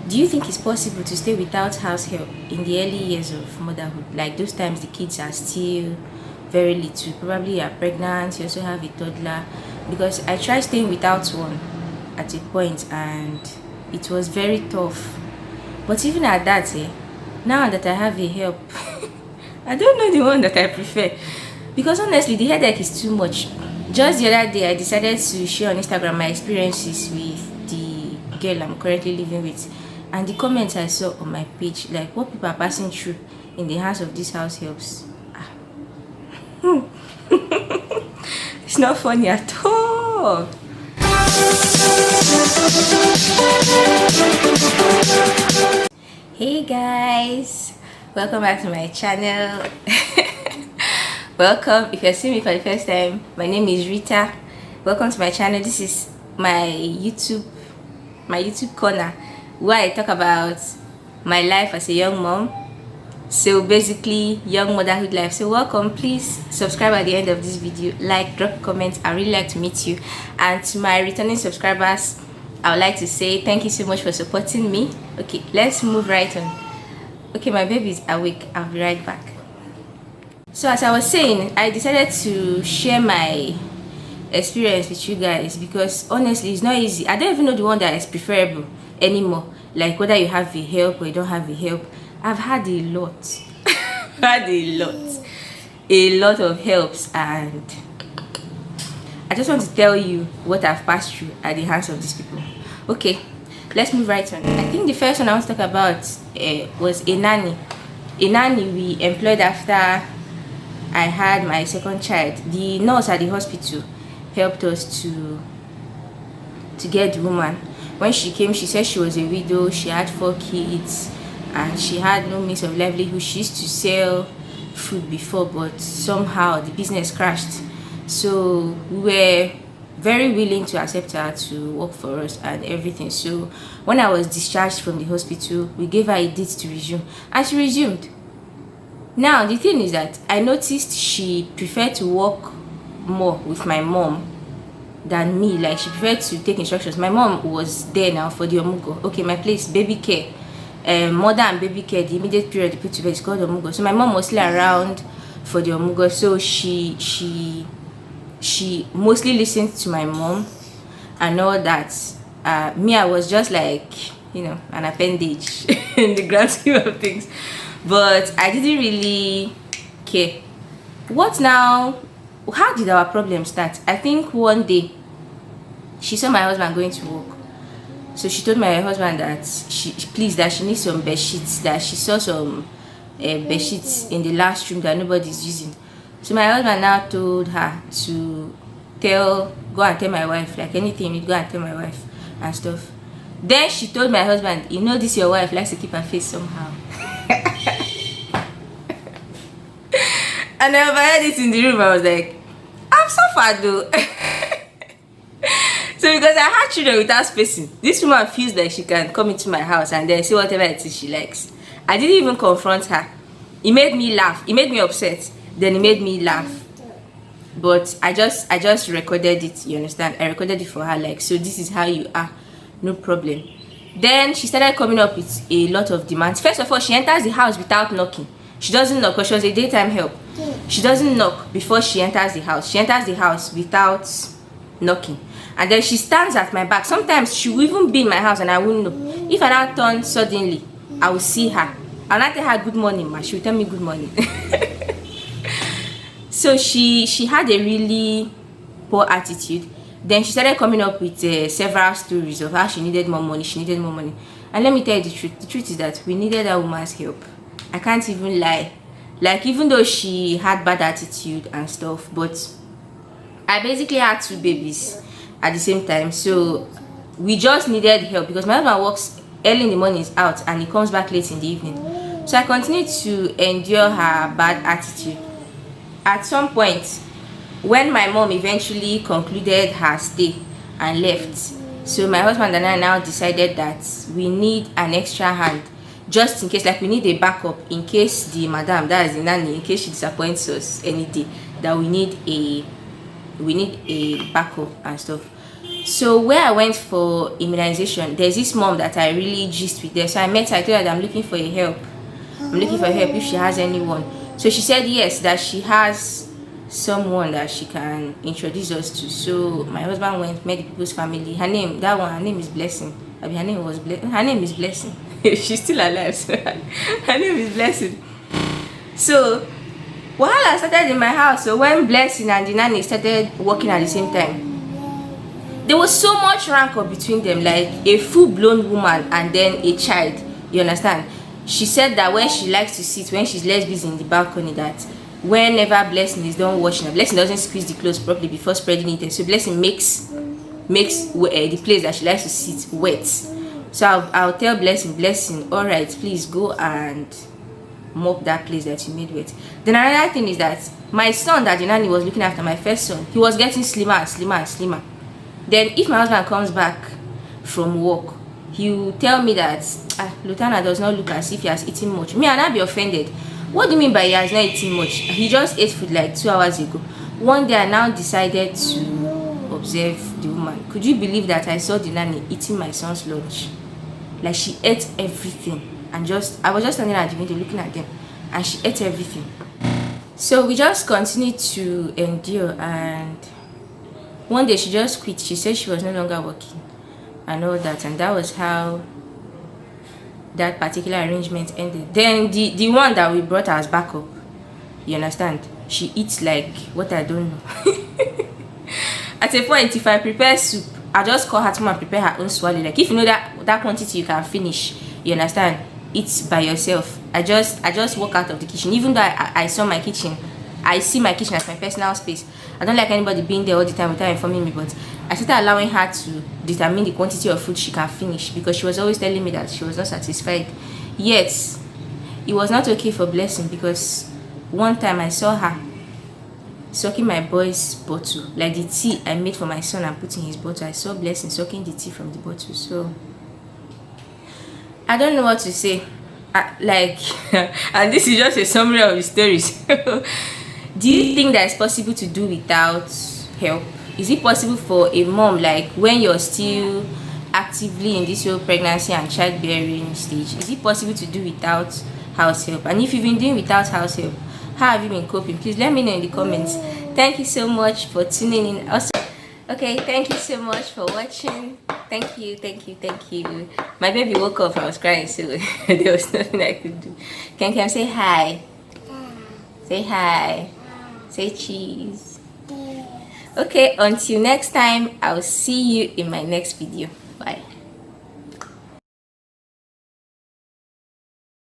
Do you think it's possible to stay without house help in the early years of motherhood? Like those times the kids are still very little. Probably you're pregnant, you also have a toddler. Because I tried staying without one at a point and it was very tough. But even at that, now that I have a help, I don't know the one that I prefer. Because honestly, the headache is too much. Just the other day, I decided to share on Instagram my experiences with the girl I'm currently living with. And the comments I saw on my page, like what people are passing through in the hands of these house helps. It's not funny at all. Hey guys, welcome back to my channel. Welcome if you're seeing me for the first time. My name is Rita. Welcome to my channel. This is my YouTube corner where I talk about my life as a young mom. So basically young motherhood life. So welcome. Please subscribe at the end of this video, like, drop comments. I really like to meet you. And to my returning subscribers, I would like to say thank you so much for supporting me. Okay, let's move right on. Okay, my baby is awake. I'll be right back. So as I was saying, I decided to share my experience with you guys because honestly it's not easy. I don't even know the one that is preferable anymore, like whether you have a help or you don't have a help. I've had a lot a lot of helps, and I just want to tell you what I've passed through at the hands of these people. Okay, let's move right on. I think the first one I want to talk about was a nanny we employed after I had my second child. The nurse at the hospital helped us to get the woman. When she came, she said she was a widow, she had 4 kids, and she had no means of livelihood. She used to sell food before, but somehow the business crashed. So we were very willing to accept her to work for us and everything. So when I was discharged from the hospital, we gave her a date to resume, and she resumed. Now the thing is that I noticed she preferred to work more with my mom than me. Like she preferred to take instructions. My mom was there now for the omugo. Okay, my place, baby care, mother and baby care, the immediate period they put to bed is called omugo. So my mom was still around for the omugo. So she mostly listened to my mom and all that. Me, I was just like, you know, an appendage in the grand scheme of things. But I didn't really care. What now? How did our problem start? I think one day she saw my husband going to work. So she told my husband that she needs some bed sheets, that she saw some bed sheets in the last room that nobody's using. So my husband now told her to go and tell my wife, like anything, you go and tell my wife and stuff. Then she told my husband, you know, this your wife likes to keep her face somehow. And I overheard it in the room. I was like, I'm suffered though. So because I had children without spacing, this woman feels like she can come into my house and then say whatever it is she likes. I didn't even confront her. It made me laugh. It made me upset. Then it made me laugh. But I just recorded it, you understand? I recorded it for her, like, so this is how you are, no problem. Then she started coming up with a lot of demands. First of all, she enters the house without knocking. She doesn't knock because she was a daytime help. She doesn't knock before she enters the house. She enters the house without knocking. And then she stands at my back. Sometimes she will even be in my house and I won't know. If I now turn suddenly, I will see her. I'll not tell her good morning, ma. She will tell me good morning. So she had a really poor attitude. Then she started coming up with several stories of how she needed more money. And let me tell you the truth. The truth is that we needed that woman's help. I can't even lie. Like, even though she had bad attitude and stuff, but I basically had 2 babies at the same time. So we just needed help because my husband works early in the morning, is out, and he comes back late in the evening. So I continued to endure her bad attitude. At some point, when my mom eventually concluded her stay and left, so my husband and I now decided that we need an extra hand, just in case, like we need a backup in case the madam, that is the nanny, in case she disappoints us any day, that we need a backup and stuff. So where I went for immunization, there's this mom that I really gist with there. So I met her, I told her that I'm looking for a help. I'm looking for help if she has anyone. So she said yes, that she has someone that she can introduce us to. So my husband went, met the people's family. Her name, that one, her name is Blessing. I mean, her name is Blessing. She's still alive. So her name is Blessing. So while I started in my house, so when Blessing and the nanny started working at the same time, there was so much rancor between them, like a full-blown woman and then a child. You understand? She said that when she likes to sit, when she's less busy in the balcony, that whenever Blessing is done washing, Blessing doesn't squeeze the clothes properly before spreading it, and so Blessing makes the place that she likes to sit wet. So I'll tell Blessing, all right, please go and mop that place that you made wet. Then another thing is that my son that the nanny was looking after, my first son, he was getting slimmer and slimmer and slimmer. Then if my husband comes back from work, he will tell me that Lutana does not look as if he has eaten much. Me, and I'll be offended. What do you mean by he has not eaten much? He just ate food like 2 hours ago. One day I now decided to observe the woman. Could you believe that I saw the nanny eating my son's lunch? Like, she ate everything. And I was just standing at the window looking at them, and she ate everything. So we just continued to endure, and one day she just quit. She said she was no longer working and all that, and that was how that particular arrangement ended. Then the one that we brought as backup, you understand, she eats like what I don't know. At a point, if I prepare soup, I just call her to come and prepare her own swallow. Like, if you know that quantity you can finish, you understand, eat by yourself. I just walk out of the kitchen. Even though I saw my kitchen, I see my kitchen as my personal space. I don't like anybody being there all the time without informing me, but I started allowing her to determine the quantity of food she can finish, because she was always telling me that she was not satisfied. Yet it was not okay for Blessing, because one time I saw her sucking my boy's bottle, like the tea I made for my son and put in his bottle. I saw Blessing sucking the tea from the bottle. So I don't know what to say. And this is just a summary of the stories. Do you think that it's possible to do without help? Is it possible for a mom, like when you're still actively in this whole pregnancy and childbearing stage, is it possible to do without house help? And if you've been doing without house help, how have you been coping? Please let me know in the comments. Thank you so much for tuning in. Also, okay, thank you so much for watching. Thank you. My baby woke up. I was crying, so there was nothing I could do. Can say hi? Say hi. Say cheese. Okay, until next time, I'll see you in my next video. Bye.